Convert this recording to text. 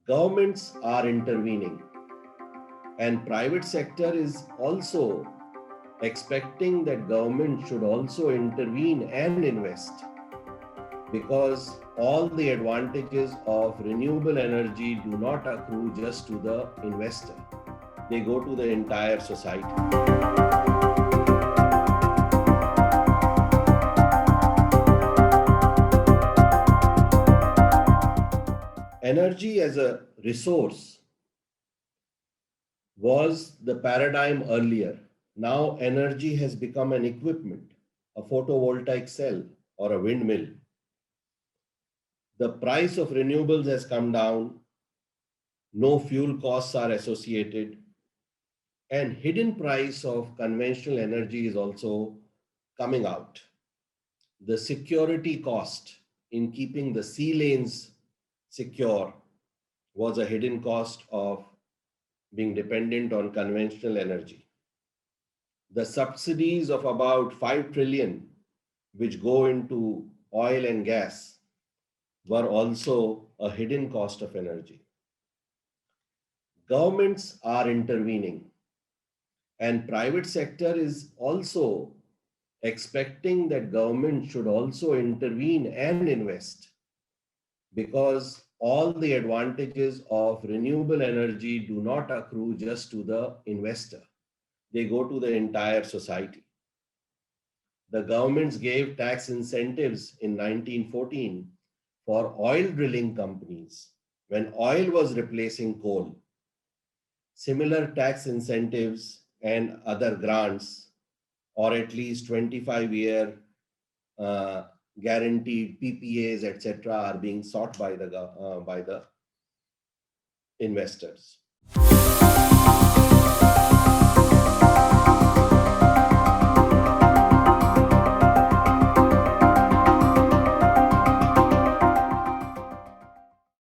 Governments are intervening, and private sector is also expecting that government should also intervene and invest, because all the advantages of renewable energy do not accrue just to the investor. They go to the entire society. Energy as a resource was the paradigm earlier. Now, energy has become an equipment, a photovoltaic cell, or a windmill. The price of renewables has come down, no fuel costs are associated, and hidden price of conventional energy is also coming out. The security cost in keeping the sea lanes secure was a hidden cost of being dependent on conventional energy. The subsidies of about 5 trillion, which go into oil and gas, were also a hidden cost of energy. Governments are intervening, and private sector is also expecting that government should also intervene and invest, because all the advantages of renewable energy do not accrue just to the investor. They go to the entire society. The governments gave tax incentives in 1914 for oil drilling companies when oil was replacing coal. Similar tax incentives and other grants, or at least 25-year guaranteed PPAs, etc., are being sought by the investors.